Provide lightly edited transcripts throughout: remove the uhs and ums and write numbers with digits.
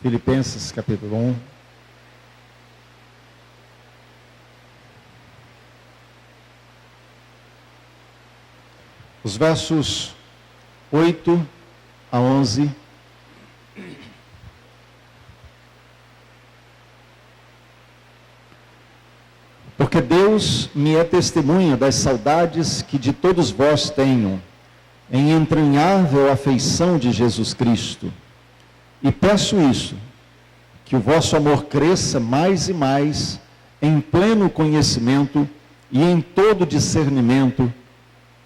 Filipenses capítulo 1. Os versos 8 a 11. Porque Deus me é testemunha das saudades que de todos vós tenho, em entranhável afeição de Jesus Cristo. E peço isso, que o vosso amor cresça mais e mais, em pleno conhecimento e em todo discernimento,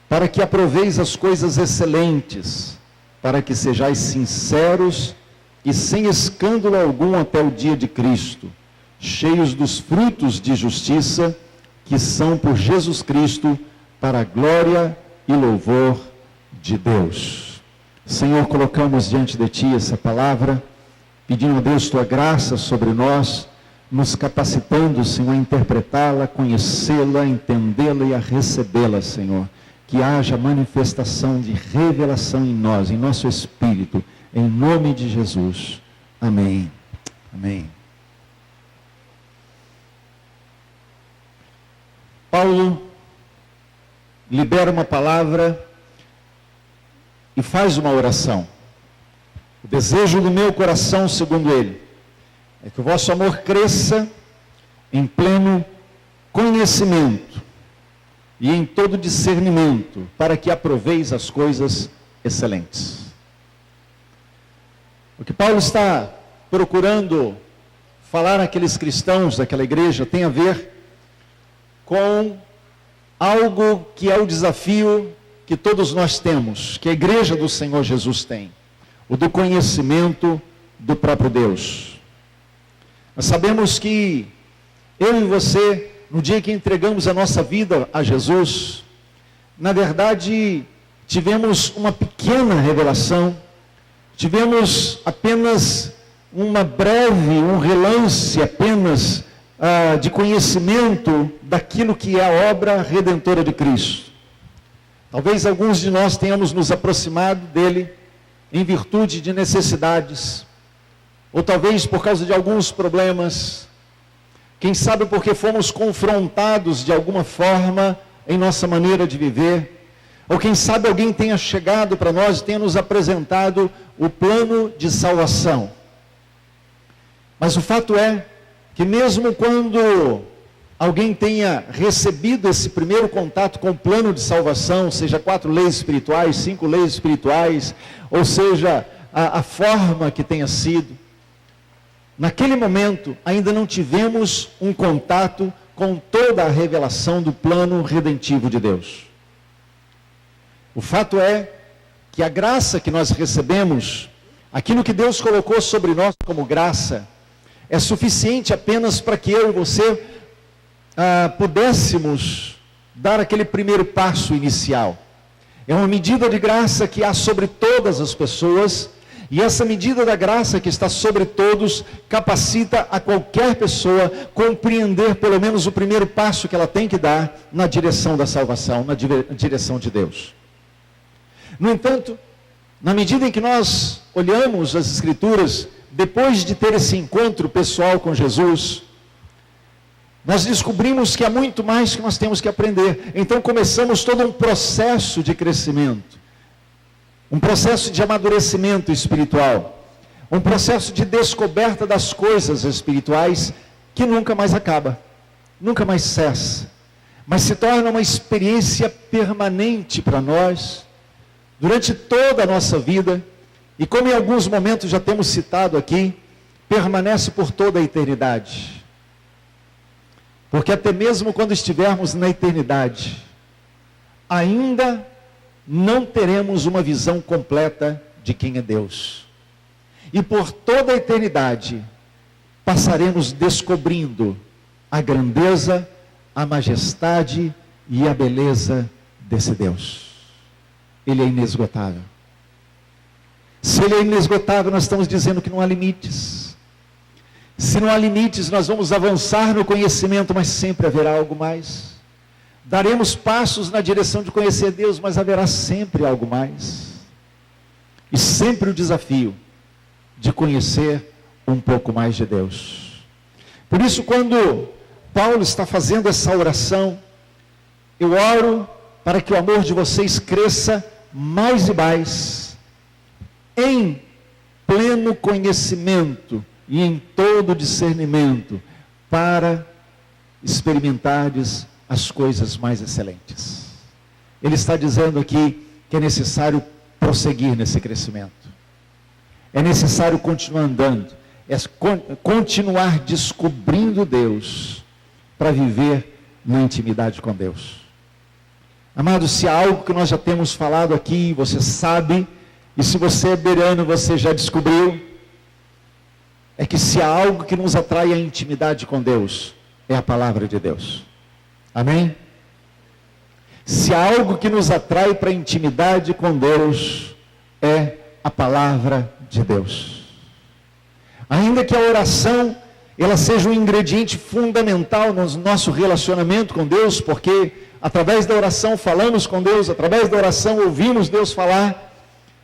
para que aproveis as coisas excelentes, para que sejais sinceros e sem escândalo algum até o dia de Cristo, cheios dos frutos de justiça, que são por Jesus Cristo, para a glória e louvor de Deus. Senhor, colocamos diante de Ti essa palavra, pedindo a Deus Tua graça sobre nós, nos capacitando, Senhor, a interpretá-la, conhecê-la, entendê-la e a recebê-la, Senhor. Que haja manifestação de revelação em nós, em nosso espírito, em nome de Jesus. Amém. Amém. Paulo libera uma palavra e faz uma oração. O desejo do meu coração, segundo ele, é que o vosso amor cresça em pleno conhecimento e em todo discernimento, para que aproveis as coisas excelentes. O que Paulo está procurando falar àqueles cristãos daquela igreja tem a ver com algo que é o desafio que todos nós temos, que a igreja do Senhor Jesus tem, o do conhecimento do próprio Deus. Nós sabemos que eu e você, no dia que entregamos a nossa vida a Jesus, na verdade, tivemos uma pequena revelação, tivemos apenas uma breve, um relance apenas de conhecimento daquilo que é a obra redentora de Cristo. Talvez alguns de nós tenhamos nos aproximado dele em virtude de necessidades, ou talvez por causa de alguns problemas, quem sabe porque fomos confrontados de alguma forma em nossa maneira de viver, ou quem sabe alguém tenha chegado para nós e tenha nos apresentado o plano de salvação. Mas o fato é que mesmo quando alguém tenha recebido esse primeiro contato com o plano de salvação, seja 4 leis espirituais, 5 leis espirituais, ou seja, a forma que tenha sido, naquele momento ainda não tivemos um contato com toda a revelação do plano redentivo de Deus. O fato é que a graça que nós recebemos, aquilo que Deus colocou sobre nós como graça, é suficiente apenas para que eu e você pudéssemos dar aquele primeiro passo inicial. É uma medida de graça que há sobre todas as pessoas, e essa medida da graça que está sobre todos capacita a qualquer pessoa compreender pelo menos o primeiro passo que ela tem que dar na direção da salvação, na direção de Deus. No entanto, na medida em que nós olhamos as Escrituras, depois de ter esse encontro pessoal com Jesus, nós descobrimos que há muito mais que nós temos que aprender. Então começamos todo um processo de crescimento, um processo de amadurecimento espiritual, um processo de descoberta das coisas espirituais que nunca mais acaba, nunca mais cessa, mas se torna uma experiência permanente para nós, durante toda a nossa vida, e como em alguns momentos já temos citado aqui, permanece por toda a eternidade. Porque até mesmo quando estivermos na eternidade, ainda não teremos uma visão completa de quem é Deus. E por toda a eternidade, passaremos descobrindo a grandeza, a majestade e a beleza desse Deus. Ele é inesgotável. Se ele é inesgotável, nós estamos dizendo que não há limites. Se não há limites, nós vamos avançar no conhecimento, mas sempre haverá algo mais. Daremos passos na direção de conhecer Deus, mas haverá sempre algo mais. E sempre o desafio de conhecer o um pouco mais de Deus. Por isso, quando Paulo está fazendo essa oração, eu oro para que o amor de vocês cresça mais e mais, em pleno conhecimento e em todo discernimento, para experimentardes as coisas mais excelentes. Ele está dizendo aqui que é necessário prosseguir nesse crescimento. É necessário continuar andando, é continuar descobrindo Deus, para viver na intimidade com Deus. Amados, se há algo que nós já temos falado aqui, você sabe, e se você é bereano, você já descobriu, é que se há algo que nos atrai à intimidade com Deus, é a palavra de Deus. Amém? Se há algo que nos atrai para a intimidade com Deus, é a palavra de Deus. Ainda que a oração, ela seja um ingrediente fundamental no nosso relacionamento com Deus, porque através da oração falamos com Deus, através da oração ouvimos Deus falar,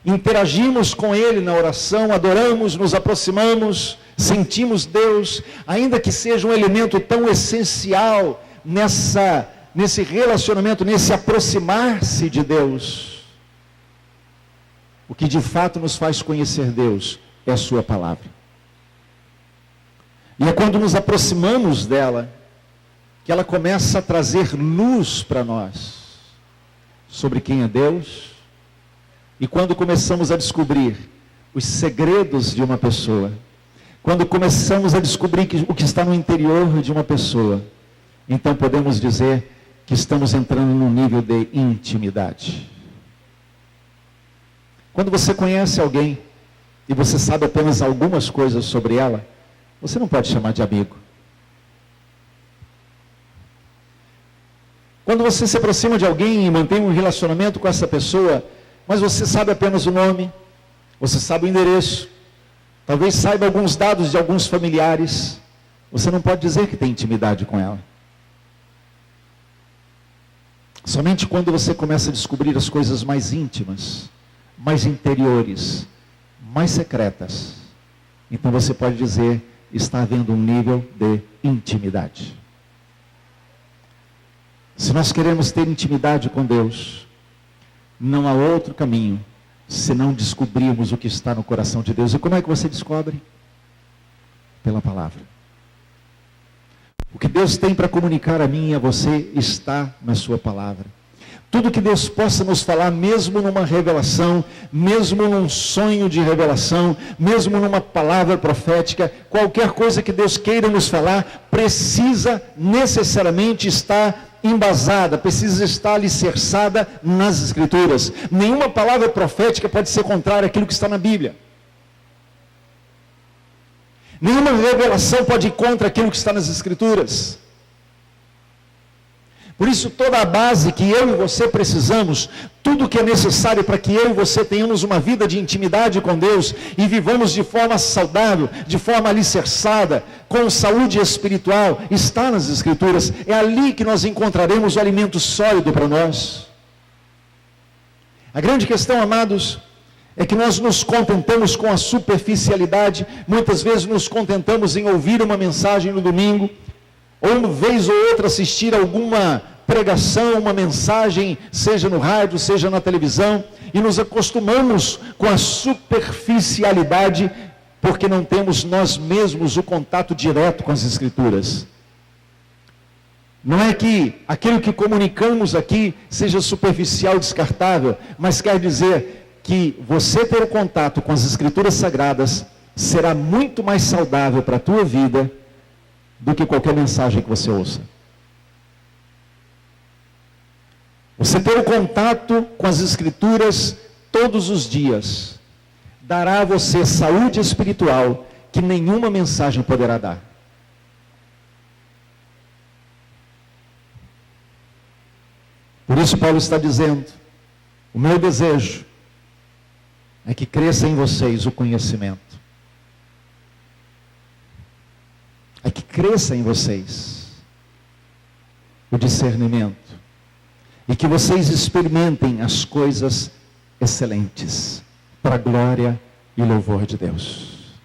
interagimos com Ele na oração, adoramos, nos aproximamos, sentimos Deus, ainda que seja um elemento tão essencial nesse relacionamento, nesse aproximar-se de Deus. O que de fato nos faz conhecer Deus é a sua palavra. E é quando nos aproximamos dela, que ela começa a trazer luz para nós, sobre quem é Deus, e quando começamos a descobrir os segredos de uma pessoa, quando começamos a descobrir o que está no interior de uma pessoa, então podemos dizer que estamos entrando num nível de intimidade. Quando você conhece alguém, e você sabe apenas algumas coisas sobre ela, você não pode chamar de amigo. Quando você se aproxima de alguém e mantém um relacionamento com essa pessoa, mas você sabe apenas o nome, você sabe o endereço, talvez saiba alguns dados de alguns familiares, você não pode dizer que tem intimidade com ela. Somente quando você começa a descobrir as coisas mais íntimas, mais interiores, mais secretas, então você pode dizer, está havendo um nível de intimidade. Se nós queremos ter intimidade com Deus, não há outro caminho, senão descobrirmos o que está no coração de Deus. E como é que você descobre? Pela palavra. O que Deus tem para comunicar a mim e a você está na sua palavra. Tudo que Deus possa nos falar, mesmo numa revelação, mesmo num sonho de revelação, mesmo numa palavra profética, qualquer coisa que Deus queira nos falar, precisa necessariamente estar embasada, precisa estar alicerçada nas Escrituras. Nenhuma palavra profética pode ser contrária àquilo que está na Bíblia. Nenhuma revelação pode ir contra aquilo que está nas Escrituras. Por isso, toda a base que eu e você precisamos, tudo que é necessário para que eu e você tenhamos uma vida de intimidade com Deus e vivamos de forma saudável, de forma alicerçada, com saúde espiritual, está nas Escrituras. É ali que nós encontraremos o alimento sólido para nós. A grande questão, amados, é que nós nos contentamos com a superficialidade, muitas vezes nos contentamos em ouvir uma mensagem no domingo, ou uma vez ou outra assistir alguma pregação, uma mensagem, seja no rádio, seja na televisão, e nos acostumamos com a superficialidade, porque não temos nós mesmos o contato direto com as Escrituras. Não é que aquilo que comunicamos aqui seja superficial, descartável, mas quer dizer que você ter o contato com as Escrituras Sagradas será muito mais saudável para a tua vida do que qualquer mensagem que você ouça. Você ter o contato com as Escrituras todos os dias dará a você saúde espiritual que nenhuma mensagem poderá dar. Por isso Paulo está dizendo, o meu desejo é que cresça em vocês o conhecimento. É que cresça em vocês o discernimento. E que vocês experimentem as coisas excelentes, para a glória e louvor de Deus.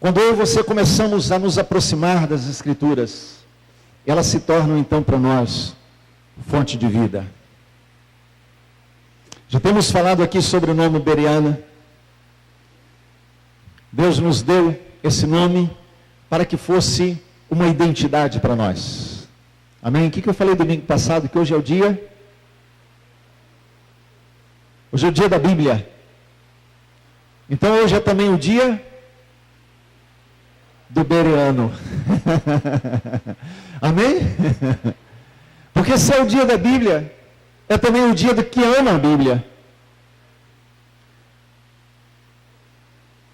Quando eu e você começamos a nos aproximar das Escrituras, elas se tornam então para nós fonte de vida. Já temos falado aqui sobre o nome Bereana. Deus nos deu esse nome para que fosse uma identidade para nós. Amém? O que eu falei domingo passado? Que hoje é o dia? Hoje é o dia da Bíblia. Então hoje é também o dia do Bereano. Amém? Porque se é o dia da Bíblia, é também o dia do que ama a Bíblia.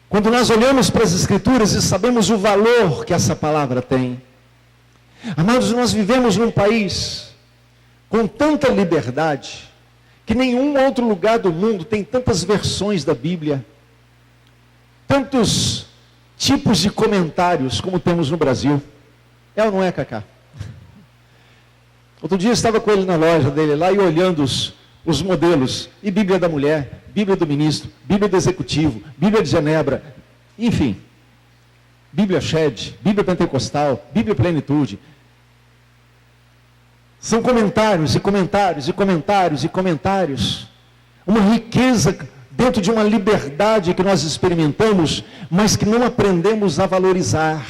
Quando nós olhamos para as Escrituras e sabemos o valor que essa palavra tem. Amados, nós vivemos num país com tanta liberdade, que nenhum outro lugar do mundo tem tantas versões da Bíblia, tantos tipos de comentários como temos no Brasil. É ou não é, Cacá? Outro dia eu estava com ele na loja dele lá e olhando os modelos, e Bíblia da mulher, Bíblia do ministro, Bíblia do executivo, Bíblia de Genebra, enfim, Bíblia Shed, Bíblia Pentecostal, Bíblia Plenitude. São comentários e comentários e comentários e comentários. Uma riqueza dentro de uma liberdade que nós experimentamos, mas que não aprendemos a valorizar.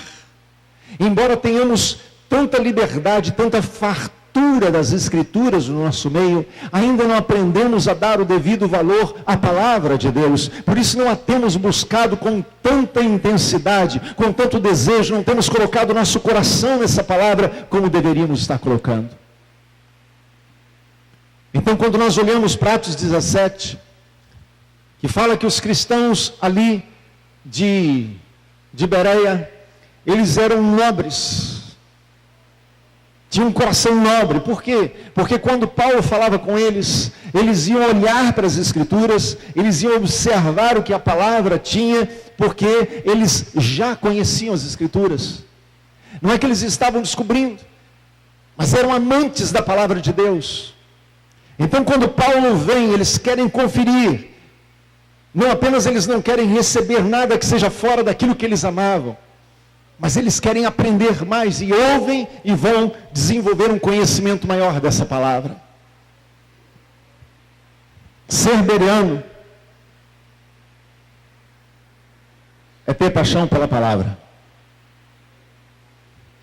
Embora tenhamos tanta liberdade, tanta fartura das Escrituras no nosso meio, ainda não aprendemos a dar o devido valor à palavra de Deus. Por isso não a temos buscado com tanta intensidade, com tanto desejo, não temos colocado nosso coração nessa palavra como deveríamos estar colocando. Então, quando nós olhamos para Atos 17, que fala que os cristãos ali de Bereia, eles eram nobres, tinham um coração nobre. Por quê? Porque quando Paulo falava com eles, eles iam olhar para as Escrituras, eles iam observar o que a palavra tinha, porque eles já conheciam as Escrituras. Não é que eles estavam descobrindo, mas eram amantes da palavra de Deus. Então, quando Paulo vem, eles querem conferir. Não apenas eles não querem receber nada que seja fora daquilo que eles amavam, mas eles querem aprender mais e ouvem e vão desenvolver um conhecimento maior dessa palavra. Ser bereano é ter paixão pela palavra.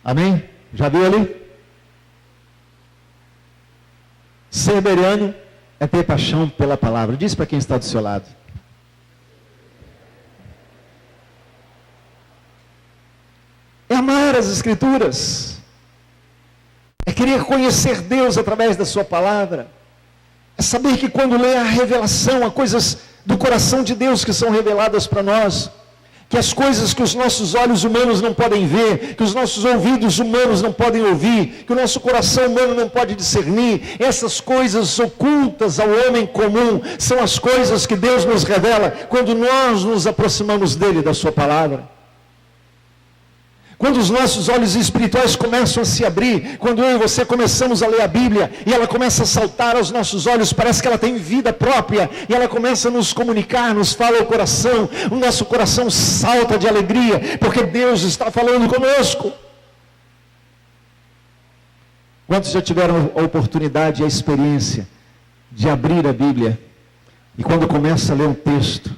Amém? Já viu ali? Ser bereano é ter paixão pela palavra. Diz para quem está do seu lado. É amar as Escrituras. É querer conhecer Deus através da sua palavra. É saber que quando lê a revelação, há coisas do coração de Deus que são reveladas para nós. Que as coisas que os nossos olhos humanos não podem ver, que os nossos ouvidos humanos não podem ouvir, que o nosso coração humano não pode discernir, essas coisas ocultas ao homem comum, são as coisas que Deus nos revela quando nós nos aproximamos dele, da sua palavra. Quando os nossos olhos espirituais começam a se abrir, quando eu e você começamos a ler a Bíblia, e ela começa a saltar aos nossos olhos, parece que ela tem vida própria, e ela começa a nos comunicar, nos fala ao coração, o nosso coração salta de alegria, porque Deus está falando conosco. Quantos já tiveram a oportunidade e a experiência de abrir a Bíblia, e quando começa a ler um texto,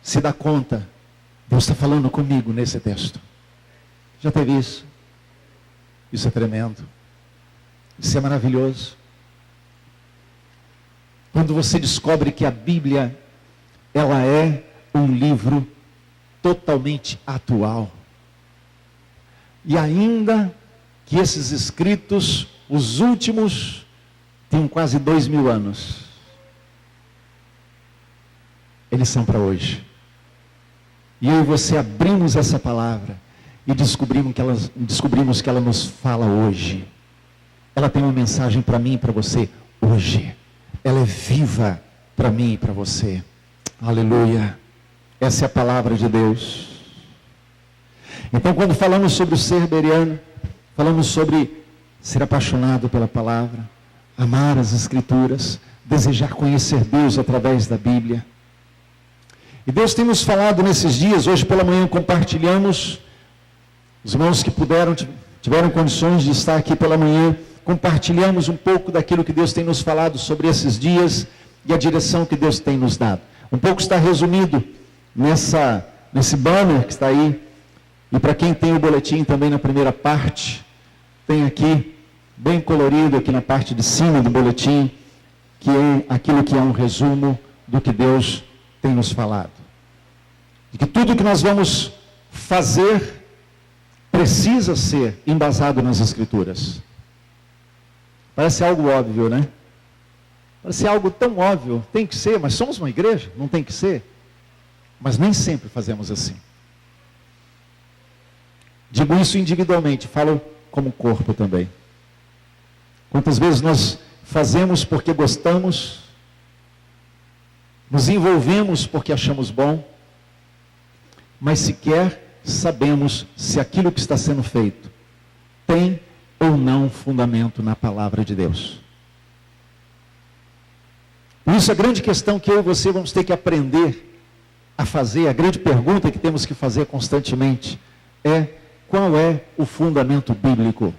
se dá conta, Deus está falando comigo nesse texto. Já teve isso? Isso é tremendo. Isso é maravilhoso. Quando você descobre que a Bíblia, ela é um livro totalmente atual. E ainda que esses escritos, os últimos, tenham quase 2000 anos. Eles são para hoje. E eu e você abrimos essa palavra. E descobrimos que ela nos fala hoje. Ela tem uma mensagem para mim e para você hoje. Ela é viva para mim e para você. Aleluia. Essa é a palavra de Deus. Então, quando falamos sobre o ser bereano, falamos sobre ser apaixonado pela palavra, amar as Escrituras, desejar conhecer Deus através da Bíblia. E Deus tem nos falado nesses dias. Hoje pela manhã compartilhamos, os irmãos que tiveram condições de estar aqui pela manhã, compartilhamos um pouco daquilo que Deus tem nos falado sobre esses dias e a direção que Deus tem nos dado. Um pouco está resumido nesse banner que está aí, e para quem tem o boletim também na primeira parte, tem aqui, bem colorido aqui na parte de cima do boletim, que é aquilo que é um resumo do que Deus tem nos falado. De que tudo que nós vamos fazer precisa ser embasado nas Escrituras. Parece algo óbvio, né? Parece algo tão óbvio, tem que ser, mas somos uma igreja, não tem que ser. Mas nem sempre fazemos assim. Digo isso individualmente, falo como corpo também. Quantas vezes nós fazemos porque gostamos, nos envolvemos porque achamos bom, mas sequer sabemos se aquilo que está sendo feito tem ou não fundamento na palavra de Deus. Por isso a grande questão que eu e você vamos ter que aprender a fazer, a grande pergunta que temos que fazer constantemente é: qual é o fundamento bíblico?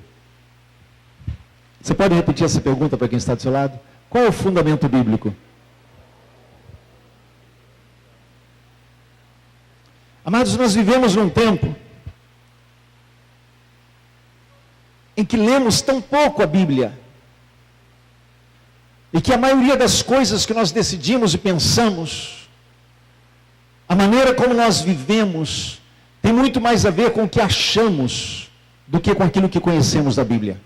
Você pode repetir essa pergunta para quem está do seu lado? Qual é o fundamento bíblico? Amados, nós vivemos num tempo em que lemos tão pouco a Bíblia, e que a maioria das coisas que nós decidimos e pensamos, a maneira como nós vivemos, tem muito mais a ver com o que achamos do que com aquilo que conhecemos da Bíblia.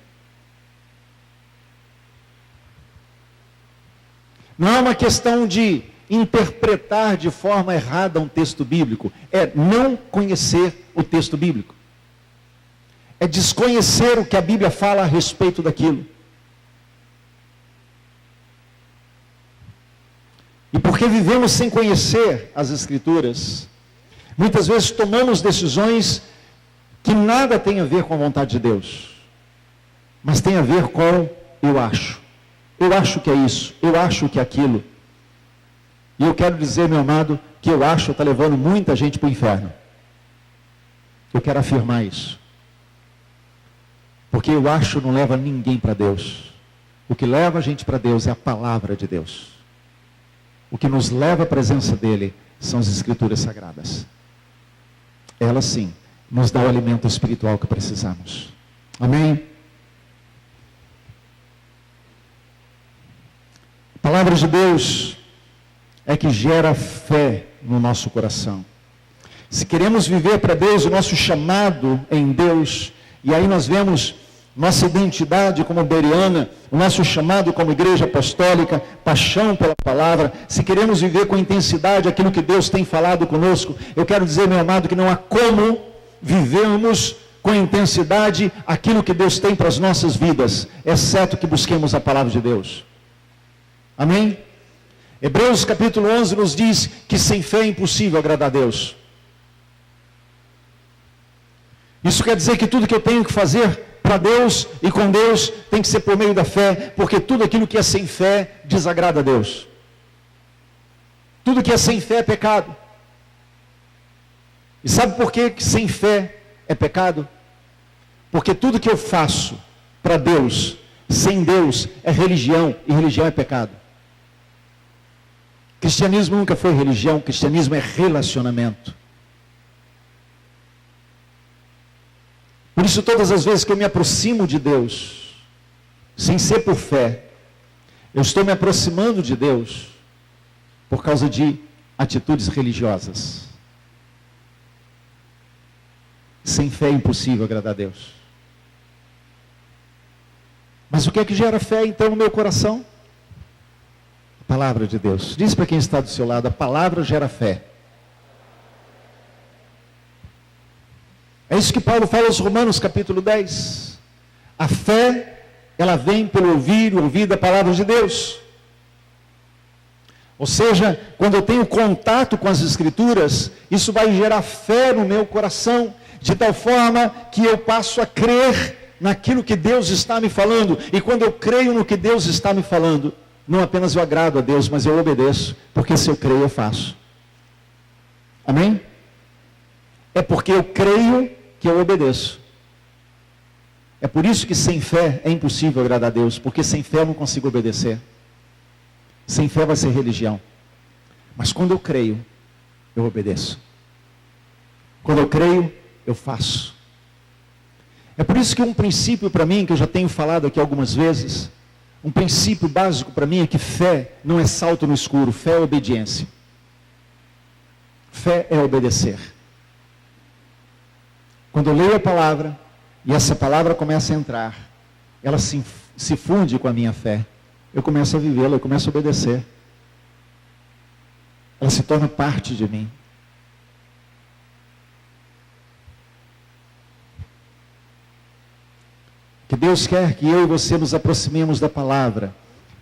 Não é uma questão de interpretar de forma errada um texto bíblico, é não conhecer o texto bíblico. É desconhecer o que a Bíblia fala a respeito daquilo. E porque vivemos sem conhecer as Escrituras, muitas vezes tomamos decisões que nada tem a ver com a vontade de Deus, mas tem a ver com eu acho. Eu acho que é isso, eu acho que é aquilo. E eu quero dizer, meu amado, que eu acho está levando muita gente para o inferno. Eu quero afirmar isso. Porque eu acho não leva ninguém para Deus. O que leva a gente para Deus é a palavra de Deus. O que nos leva à presença dele são as Escrituras Sagradas. Elas sim, nos dão o alimento espiritual que precisamos. Amém? A palavra de Deus é que gera fé no nosso coração. Se queremos viver para Deus, o nosso chamado em Deus, e aí nós vemos nossa identidade como Bereana, o nosso chamado como igreja apostólica, paixão pela palavra, se queremos viver com intensidade aquilo que Deus tem falado conosco, eu quero dizer, meu amado, que não há como vivermos com intensidade aquilo que Deus tem para as nossas vidas, exceto que busquemos a palavra de Deus. Amém? Hebreus capítulo 11 nos diz que sem fé é impossível agradar a Deus. Isso quer dizer que tudo que eu tenho que fazer para Deus e com Deus tem que ser por meio da fé, porque tudo aquilo que é sem fé desagrada a Deus. Tudo que é sem fé é pecado. E sabe por que sem fé é pecado? Porque tudo que eu faço para Deus, sem Deus, é religião, e religião é pecado. Cristianismo nunca foi religião, cristianismo é relacionamento. Por isso, todas as vezes que eu me aproximo de Deus, sem ser por fé, eu estou me aproximando de Deus por causa de atitudes religiosas. Sem fé é impossível agradar a Deus. Mas o que é que gera fé então no meu coração? A palavra de Deus. Diz para quem está do seu lado, a palavra gera fé. É isso que Paulo fala aos Romanos capítulo 10. A fé, ela vem pelo ouvir da palavra de Deus. Ou seja, quando eu tenho contato com as Escrituras, isso vai gerar fé no meu coração, de tal forma que eu passo a crer naquilo que Deus está me falando. E quando eu creio no que Deus está me falando, não apenas eu agrado a Deus, mas eu obedeço, porque se eu creio eu faço. Amém? É porque eu creio que eu obedeço. É por isso que sem fé é impossível agradar a Deus, porque sem fé eu não consigo obedecer. Sem fé vai ser religião. Mas quando eu creio, eu obedeço. Quando eu creio, eu faço. É por isso que um princípio para mim, que eu já tenho falado aqui algumas vezes, um princípio básico para mim é que fé não é salto no escuro, fé é obediência. Fé é obedecer. Quando eu leio a palavra, e essa palavra começa a entrar, ela se funde com a minha fé, eu começo a vivê-la, eu começo a obedecer. Ela se torna parte de mim. Que Deus quer que eu e você nos aproximemos da palavra,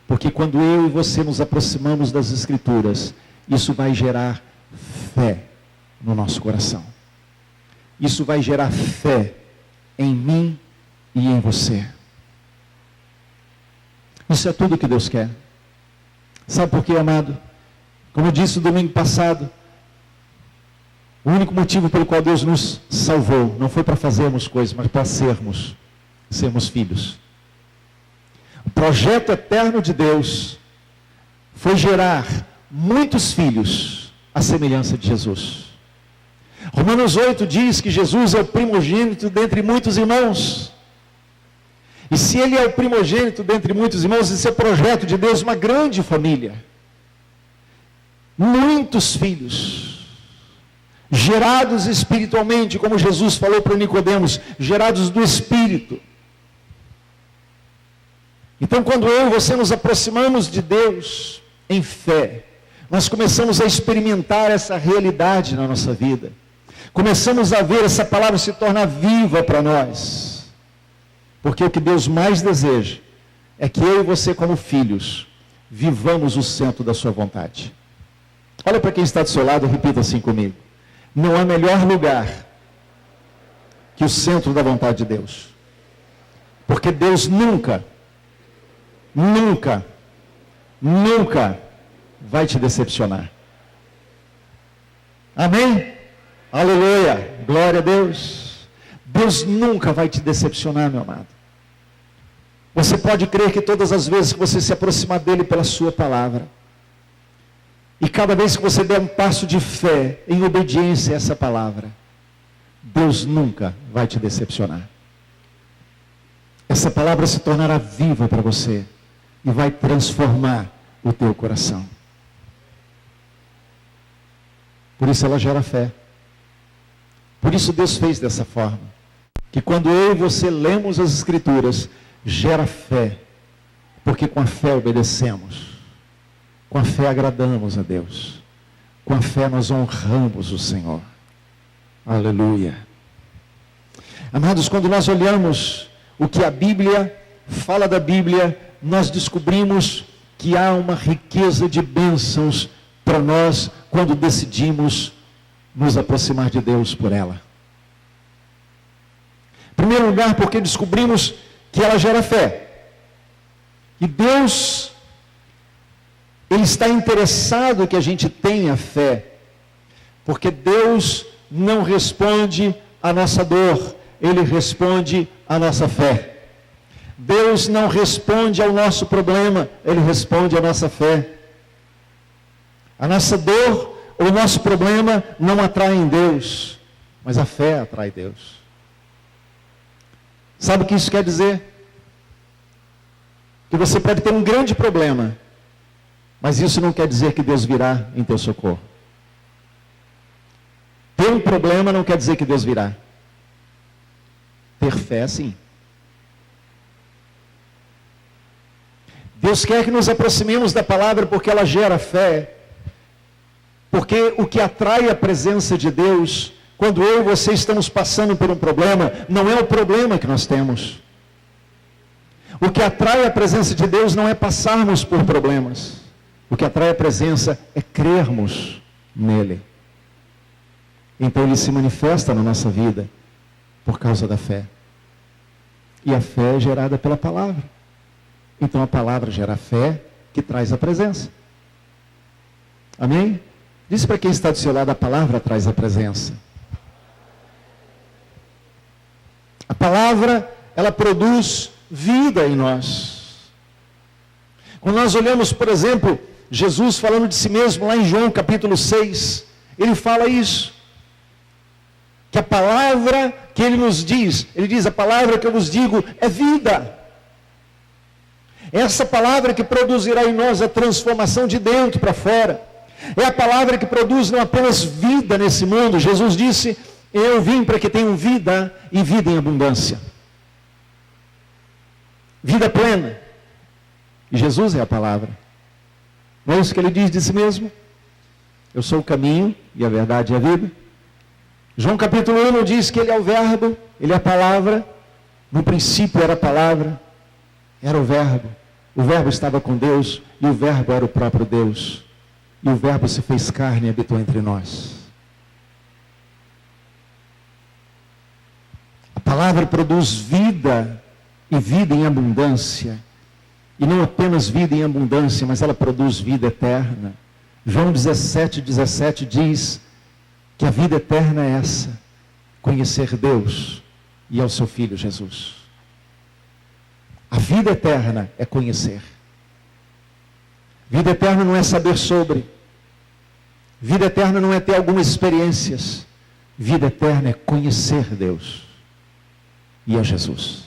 porque quando eu e você nos aproximamos das Escrituras, isso vai gerar fé no nosso coração. Isso vai gerar fé em mim e em você. Isso é tudo que Deus quer. Sabe por quê, amado? Como eu disse no domingo passado, o único motivo pelo qual Deus nos salvou não foi para fazermos coisas, mas para sermos filhos. O projeto eterno de Deus foi gerar muitos filhos à semelhança de Jesus. Romanos 8 diz que Jesus é o primogênito dentre muitos irmãos. E se ele é o primogênito dentre muitos irmãos, esse é o projeto de Deus, uma grande família. Muitos filhos, gerados espiritualmente, como Jesus falou para Nicodemos, gerados do Espírito. Então, quando eu e você nos aproximamos de Deus em fé, nós começamos a experimentar essa realidade na nossa vida. Começamos a ver essa palavra se tornar viva para nós. Porque o que Deus mais deseja é que eu e você, como filhos, vivamos o centro da sua vontade. Olha para quem está do seu lado e repita assim comigo. Não há melhor lugar que o centro da vontade de Deus. Porque Deus nunca vai te decepcionar. Amém? Aleluia, glória a Deus. Deus nunca vai te decepcionar, meu amado. Você pode crer que todas as vezes que você se aproximar dele pela sua palavra, e cada vez que você der um passo de fé, em obediência a essa palavra, Deus nunca vai te decepcionar. Essa palavra se tornará viva para você, e vai transformar o teu coração. Por isso ela gera fé. Por isso Deus fez dessa forma. Que quando eu e você lemos as Escrituras, gera fé. Porque com a fé obedecemos. Com a fé agradamos a Deus. Com a fé nós honramos o Senhor. Aleluia. Amados, quando nós olhamos o que a Bíblia fala da Bíblia, nós descobrimos que há uma riqueza de bênçãos para nós quando decidimos nos aproximar de Deus por ela. Em primeiro lugar, porque descobrimos que ela gera fé. E Deus, Ele está interessado que a gente tenha fé. Porque Deus não responde à nossa dor, Ele responde à nossa fé. Deus não responde ao nosso problema, Ele responde à nossa fé. A nossa dor, o nosso problema não atraem Deus, mas a fé atrai Deus. Sabe o que isso quer dizer? Que você pode ter um grande problema, mas isso não quer dizer que Deus virá em teu socorro. Ter um problema não quer dizer que Deus virá. Ter fé, sim. Deus quer que nos aproximemos da palavra porque ela gera fé. Porque o que atrai a presença de Deus, quando eu e você estamos passando por um problema, não é o problema que nós temos. O que atrai a presença de Deus não é passarmos por problemas. O que atrai a presença é crermos nele. Então ele se manifesta na nossa vida por causa da fé. E a fé é gerada pela palavra. Então a palavra gera fé que traz a presença. Amém? Diz para quem está do seu lado, a palavra traz a presença. A palavra, ela produz vida em nós. Quando nós olhamos, por exemplo, Jesus falando de si mesmo, lá em João capítulo 6, ele fala isso. Que a palavra que ele nos diz, ele diz, a palavra que eu vos digo é vida. Essa palavra que produzirá em nós a transformação de dentro para fora. É a palavra que produz não apenas vida nesse mundo. Jesus disse, eu vim para que tenham vida e vida em abundância. Vida plena. E Jesus é a palavra. Não é isso que ele diz de si mesmo? Eu sou o caminho e a verdade e a vida. João capítulo 1 diz que ele é o verbo, ele é a palavra. No princípio era a palavra, era o verbo. O verbo estava com Deus e o verbo era o próprio Deus. E o verbo se fez carne e habitou entre nós. A palavra produz vida e vida em abundância. E não apenas vida em abundância, mas ela produz vida eterna. João 17:17 diz que a vida eterna é essa, conhecer Deus e ao seu Filho Jesus. A vida eterna é conhecer. Vida eterna não é saber sobre. Vida eterna não é ter algumas experiências. Vida eterna é conhecer Deus e a Jesus.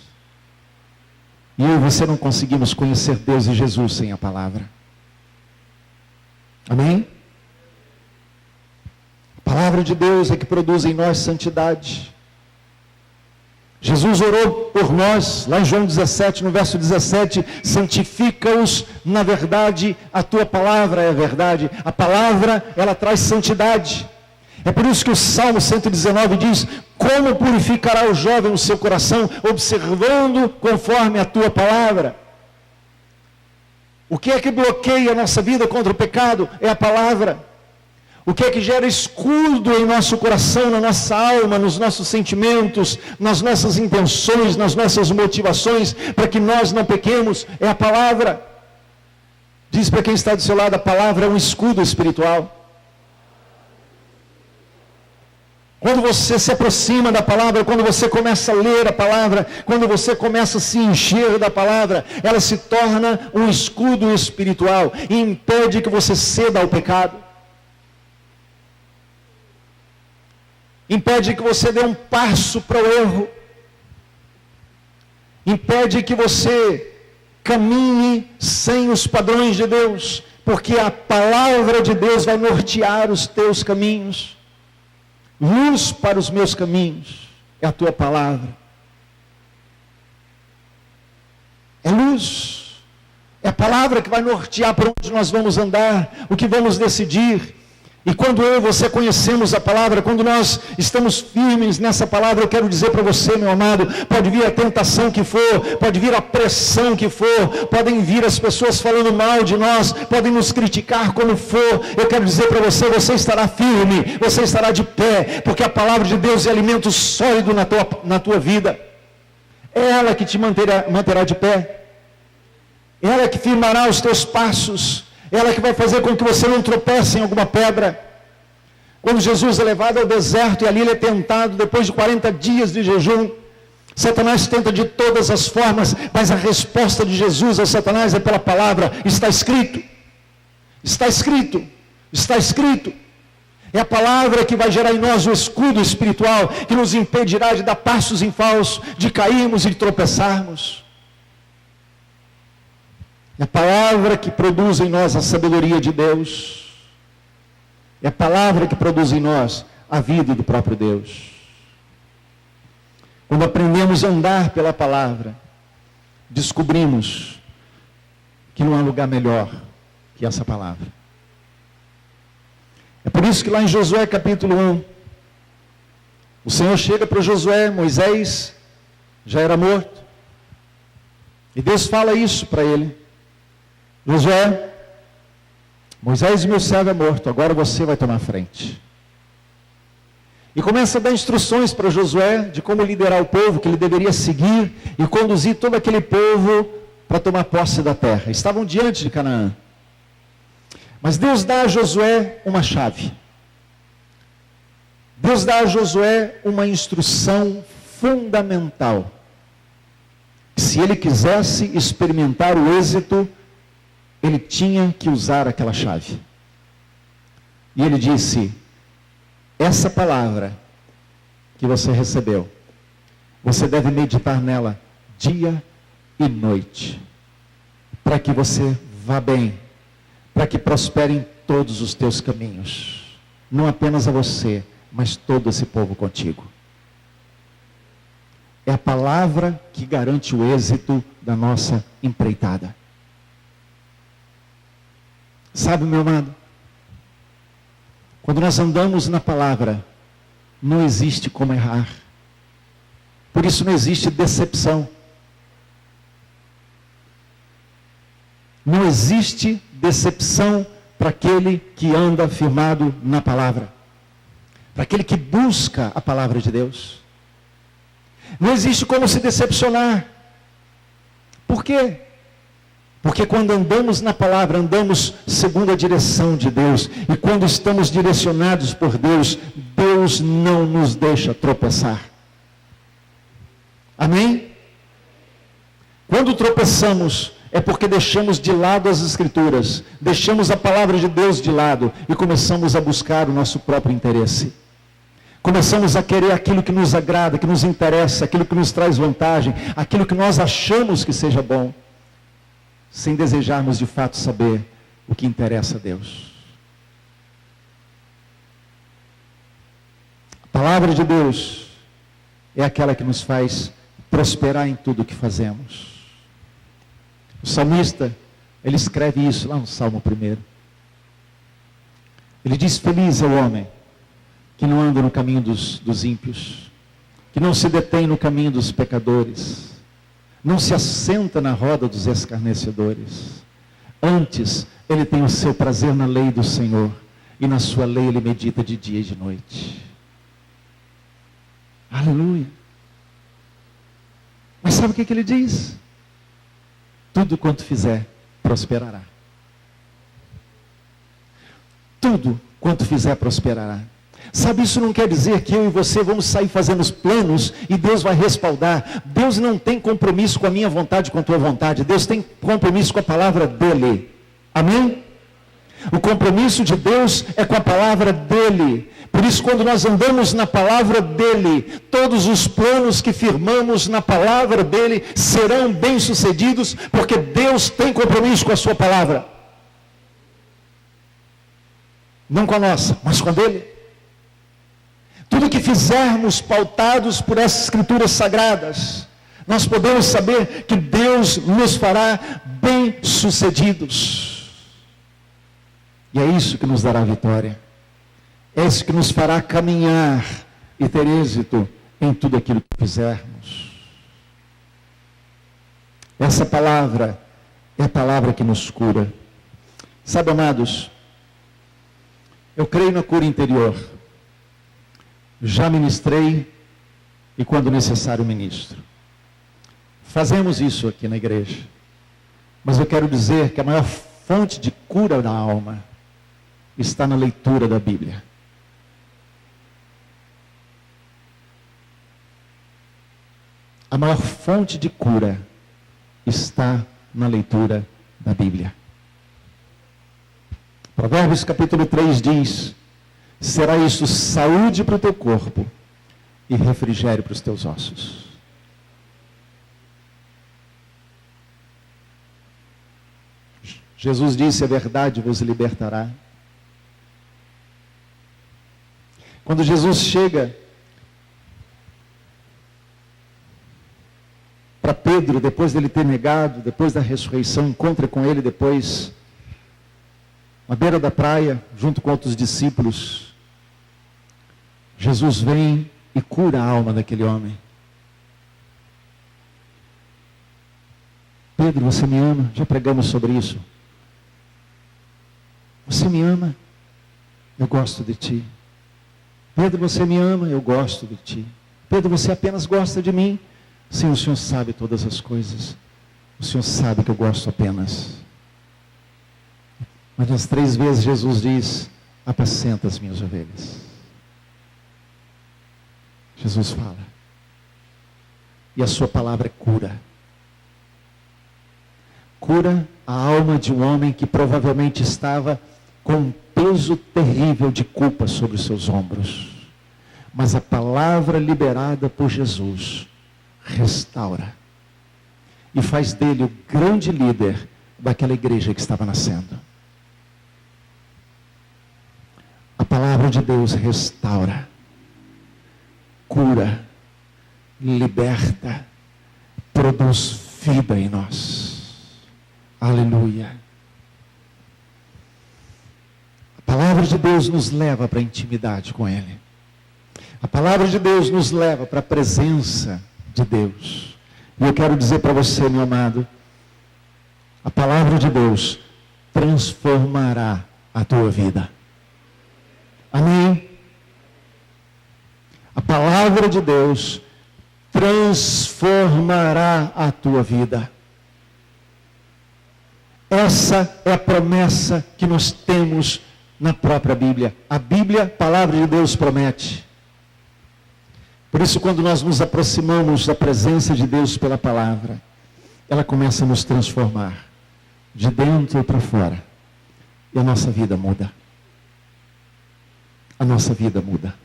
E eu e você não conseguimos conhecer Deus e Jesus sem a palavra. Amém? A palavra de Deus é que produz em nós santidade. Jesus orou por nós, lá em João 17, no verso 17, santifica-os na verdade, a tua palavra é a verdade. A palavra, ela traz santidade. É por isso que o Salmo 119 diz, como purificará o jovem o seu coração, observando conforme a tua palavra. O que é que bloqueia a nossa vida contra o pecado? É a palavra. O que é que gera escudo em nosso coração, na nossa alma, nos nossos sentimentos, nas nossas intenções, nas nossas motivações, para que nós não pequemos? É a palavra. Diz para quem está do seu lado, a palavra é um escudo espiritual. Quando você se aproxima da palavra, quando você começa a ler a palavra, quando você começa a se encher da palavra, ela se torna um escudo espiritual e impede que você ceda ao pecado. Impede que você dê um passo para o erro. Impede que você caminhe sem os padrões de Deus, porque a palavra de Deus vai nortear os teus caminhos. Luz para os meus caminhos é a tua palavra. É luz. É a palavra que vai nortear para onde nós vamos andar, o que vamos decidir. E quando eu e você conhecemos a palavra, quando nós estamos firmes nessa palavra, eu quero dizer para você, meu amado, pode vir a tentação que for, pode vir a pressão que for, podem vir as pessoas falando mal de nós, podem nos criticar como for, eu quero dizer para você, você estará firme, você estará de pé, porque a palavra de Deus é alimento sólido na tua vida. É ela que te manterá de pé, é ela que firmará os teus passos, ela que vai fazer com que você não tropece em alguma pedra. Quando Jesus é levado ao deserto e ali ele é tentado, depois de 40 dias de jejum, Satanás tenta de todas as formas, mas a resposta de Jesus a Satanás é pela palavra, está escrito, está escrito, está escrito. É a palavra que vai gerar em nós o escudo espiritual, que nos impedirá de dar passos em falso, de cairmos e de tropeçarmos. É a palavra que produz em nós a sabedoria de Deus. É a palavra que produz em nós a vida do próprio Deus. Quando aprendemos a andar pela palavra, descobrimos que não há lugar melhor que essa palavra. É por isso que lá em Josué capítulo 1, o Senhor chega para Josué, Moisés já era morto. E Deus fala isso para ele. Josué, Moisés, meu servo, é morto, agora você vai tomar frente. E começa a dar instruções para Josué de como liderar o povo, que ele deveria seguir e conduzir todo aquele povo para tomar posse da terra. Estavam diante de Canaã. Mas Deus dá a Josué uma chave. Deus dá a Josué uma instrução fundamental. Se ele quisesse experimentar o êxito, ele tinha que usar aquela chave. E ele disse: essa palavra que você recebeu, você deve meditar nela dia e noite, para que você vá bem, para que prospere em todos os teus caminhos, não apenas a você, mas todo esse povo contigo. É a palavra que garante o êxito da nossa empreitada. Sabe, meu amado, quando nós andamos na palavra, não existe como errar. Por isso não existe decepção. Não existe decepção para aquele que anda firmado na palavra. Para aquele que busca a palavra de Deus. Não existe como se decepcionar. Por quê? Porque quando andamos na palavra, andamos segundo a direção de Deus. E quando estamos direcionados por Deus, Deus não nos deixa tropeçar. Amém? Quando tropeçamos, é porque deixamos de lado as Escrituras, deixamos a palavra de Deus de lado e começamos a buscar o nosso próprio interesse. Começamos a querer aquilo que nos agrada, que nos interessa, aquilo que nos traz vantagem, aquilo que nós achamos que seja bom, sem desejarmos de fato saber o que interessa a Deus. A palavra de Deus é aquela que nos faz prosperar em tudo o que fazemos. O salmista, ele escreve isso lá no Salmo 1. Ele diz: feliz é o homem que não anda no caminho dos ímpios, que não se detém no caminho dos pecadores, não se assenta na roda dos escarnecedores. Antes, ele tem o seu prazer na lei do Senhor, e na sua lei ele medita de dia e de noite. Aleluia! Mas sabe o que ele diz? Tudo quanto fizer, prosperará. Tudo quanto fizer, prosperará. Sabe, isso não quer dizer que eu e você vamos sair fazendo os planos e Deus vai respaldar. Deus não tem compromisso com a minha vontade, com a tua vontade. Deus tem compromisso com a palavra dele. Amém? O compromisso de Deus é com a palavra dele. Por isso, quando nós andamos na palavra dele, todos os planos que firmamos na palavra dele serão bem-sucedidos, porque Deus tem compromisso com a sua palavra. Não com a nossa, mas com a dele. Tudo que fizermos pautados por essas escrituras sagradas, nós podemos saber que Deus nos fará bem-sucedidos. E é isso que nos dará vitória. É isso que nos fará caminhar e ter êxito em tudo aquilo que fizermos. Essa palavra é a palavra que nos cura. Sabe, amados, eu creio na cura interior. Já ministrei e quando necessário ministro. Fazemos isso aqui na igreja. Mas eu quero dizer que a maior fonte de cura da alma está na leitura da Bíblia. A maior fonte de cura está na leitura da Bíblia. Provérbios capítulo 3 diz: será isso saúde para o teu corpo e refrigério para os teus ossos. Jesus disse: a verdade vos libertará. Quando Jesus chega para Pedro, depois dele ter negado, depois da ressurreição, encontra com ele depois, à beira da praia, junto com outros discípulos. Jesus vem e cura a alma daquele homem. Pedro, você me ama? Já pregamos sobre isso. Você me ama? Eu gosto de ti. Pedro, você me ama? Eu gosto de ti. Pedro, você apenas gosta de mim? Sim, o Senhor sabe todas as coisas. O Senhor sabe que eu gosto apenas. Mas nas 3 vezes Jesus diz: apacenta as minhas ovelhas. Jesus fala. E a sua palavra cura. Cura a alma de um homem que provavelmente estava com um peso terrível de culpa sobre os seus ombros. Mas a palavra liberada por Jesus restaura. E faz dele o grande líder daquela igreja que estava nascendo. A palavra de Deus restaura, cura, liberta, produz vida em nós. Aleluia. A palavra de Deus nos leva para a intimidade com Ele. A palavra de Deus nos leva para a presença de Deus. E eu quero dizer para você, meu amado, a palavra de Deus transformará a tua vida. Amém? A palavra de Deus transformará a tua vida. Essa é a promessa que nós temos na própria Bíblia. A Bíblia, a palavra de Deus promete. Por isso, quando nós nos aproximamos da presença de Deus pela palavra, ela começa a nos transformar, de dentro para fora. E a nossa vida muda. A nossa vida muda.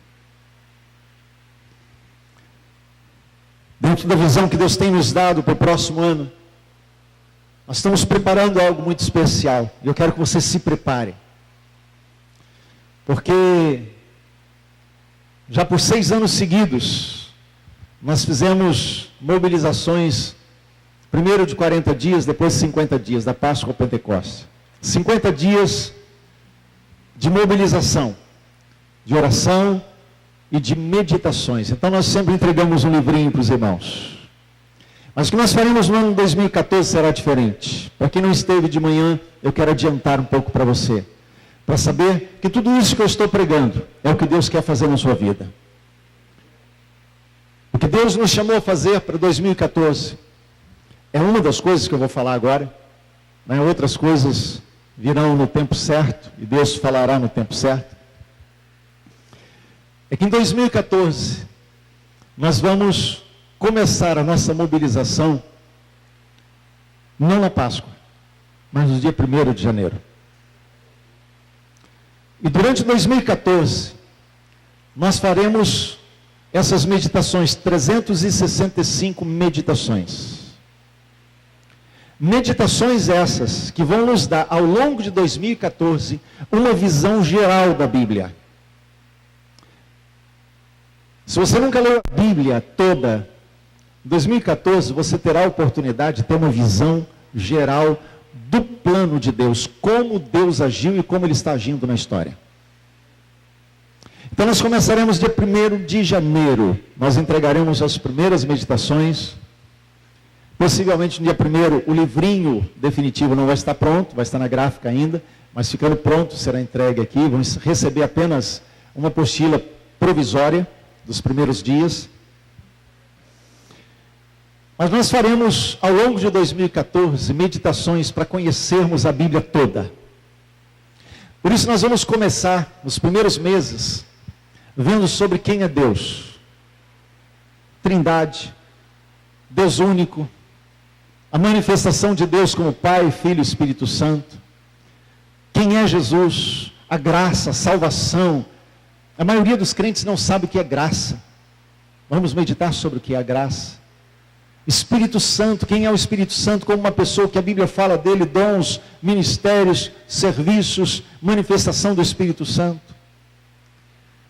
Dentro da visão que Deus tem nos dado para o próximo ano, nós estamos preparando algo muito especial. E eu quero que você se prepare. Porque já por 6 anos seguidos, nós fizemos mobilizações, primeiro de 40 dias, depois 50 dias, da Páscoa ao Pentecostes. 50 dias de mobilização, de oração e de meditações. Então nós sempre entregamos um livrinho para os irmãos. Mas o que nós faremos no ano 2014 será diferente. Para quem não esteve de manhã, eu quero adiantar um pouco para você. Para saber que tudo isso que eu estou pregando é o que Deus quer fazer na sua vida. O que Deus nos chamou a fazer para 2014 é uma das coisas que eu vou falar agora. Né? Outras coisas virão no tempo certo e Deus falará no tempo certo. É que em 2014 nós vamos começar a nossa mobilização não na Páscoa, mas no dia 1º de janeiro. E durante 2014 nós faremos essas meditações, 365 meditações. Meditações essas que vão nos dar ao longo de 2014 uma visão geral da Bíblia. Se você nunca leu a Bíblia toda, em 2014 você terá a oportunidade de ter uma visão geral do plano de Deus, como Deus agiu e como Ele está agindo na história. Então nós começaremos dia 1º de janeiro, nós entregaremos as primeiras meditações, possivelmente no dia 1º o livrinho definitivo não vai estar pronto, vai estar na gráfica ainda, mas ficando pronto será entregue aqui, vamos receber apenas uma apostila provisória dos primeiros dias. Mas nós faremos, ao longo de 2014, meditações para conhecermos a Bíblia toda. Por isso nós vamos começar, nos primeiros meses, vendo sobre quem é Deus. Trindade, Deus único, a manifestação de Deus como Pai, Filho e Espírito Santo. Quem é Jesus, a graça, a salvação. A maioria dos crentes não sabe o que é graça. Vamos meditar sobre o que é a graça. Espírito Santo, quem é o Espírito Santo? Como uma pessoa que a Bíblia fala dele, dons, ministérios, serviços, manifestação do Espírito Santo.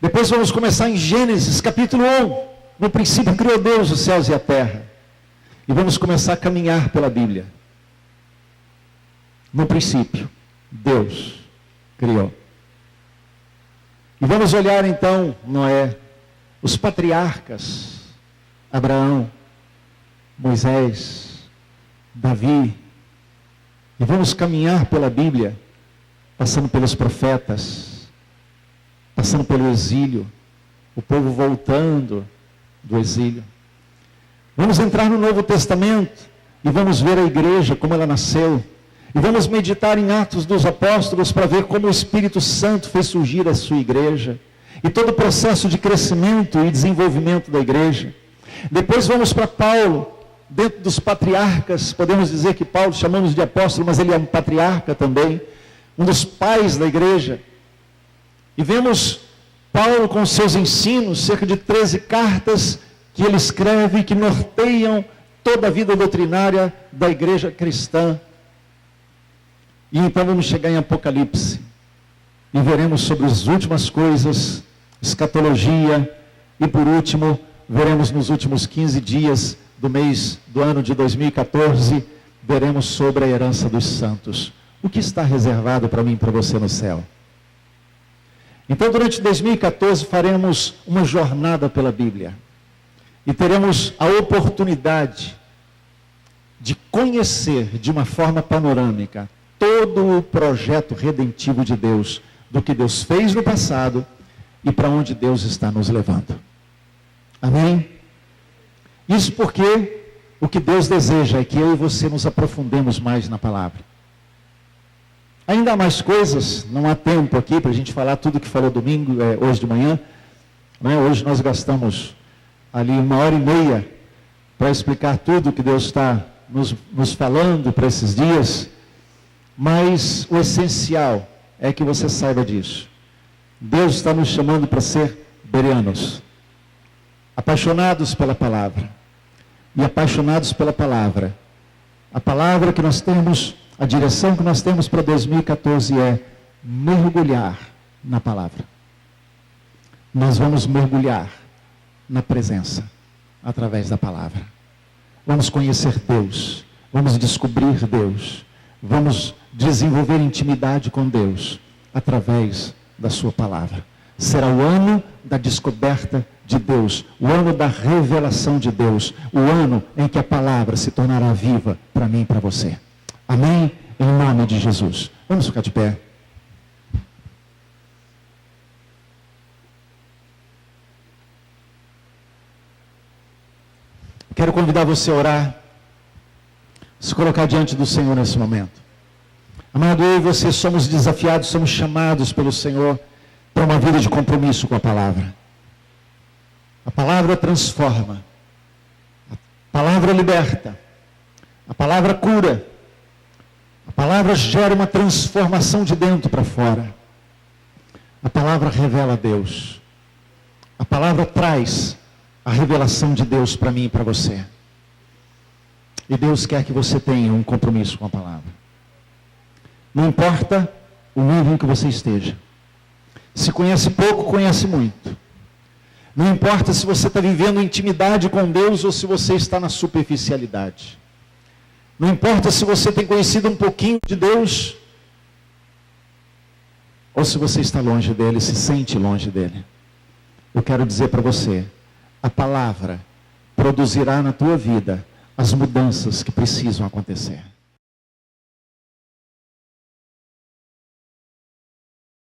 Depois vamos começar em Gênesis, capítulo 1. No princípio criou Deus os céus e a terra. E vamos começar a caminhar pela Bíblia. No princípio, Deus criou. E vamos olhar então, Noé, os patriarcas, Abraão, Moisés, Davi, e vamos caminhar pela Bíblia, passando pelos profetas, passando pelo exílio, o povo voltando do exílio. Vamos entrar no Novo Testamento e vamos ver a igreja, como ela nasceu, E vamos meditar em Atos dos Apóstolos para ver como o Espírito Santo fez surgir a sua igreja. E todo o processo de crescimento e desenvolvimento da igreja. Depois vamos para Paulo, dentro dos patriarcas. Podemos dizer que Paulo chamamos de apóstolo, mas ele é um patriarca também. Um dos pais da igreja. E vemos Paulo com seus ensinos, cerca de 13 cartas que ele escreve, que norteiam toda a vida doutrinária da igreja cristã. E então vamos chegar em Apocalipse. E veremos sobre as últimas coisas, escatologia. E por último, veremos nos últimos 15 dias do ano de 2014, veremos sobre a herança dos santos. O que está reservado para mim e para você no céu? Então, durante 2014, faremos uma jornada pela Bíblia. E teremos a oportunidade de conhecer de uma forma panorâmica todo o projeto redentivo de Deus, do que Deus fez no passado e para onde Deus está nos levando. Amém? Isso porque o que Deus deseja é que eu e você nos aprofundemos mais na palavra. Ainda há mais coisas, não há tempo aqui para a gente falar tudo que falou domingo, hoje de manhã. Hoje nós gastamos ali 1h30 para explicar tudo que Deus está nos falando para esses dias. Mas o essencial é que você saiba disso. Deus está nos chamando para ser bereanos, apaixonados pela palavra. E apaixonados pela palavra. A palavra que nós temos, a direção que nós temos para 2014 é mergulhar na palavra. Nós vamos mergulhar na presença, através da palavra. Vamos conhecer Deus, vamos descobrir Deus, vamos desenvolver intimidade com Deus, através da sua palavra. Será o ano da descoberta de Deus, o ano da revelação de Deus, o ano em que a palavra se tornará viva para mim e para você. Amém? Em nome de Jesus. Vamos ficar de pé. Quero convidar você a orar, se colocar diante do Senhor nesse momento. Amado, eu e você somos desafiados, somos chamados pelo Senhor para uma vida de compromisso com a palavra. A palavra transforma, a palavra liberta, a palavra cura, a palavra gera uma transformação de dentro para fora. A palavra revela Deus, a palavra traz a revelação de Deus para mim e para você. E Deus quer que você tenha um compromisso com a palavra. Não importa o nível em que você esteja. Se conhece pouco, conhece muito. Não importa se você está vivendo intimidade com Deus ou se você está na superficialidade. Não importa se você tem conhecido um pouquinho de Deus ou se você está longe dele, se sente longe dele. Eu quero dizer para você, a palavra produzirá na tua vida as mudanças que precisam acontecer.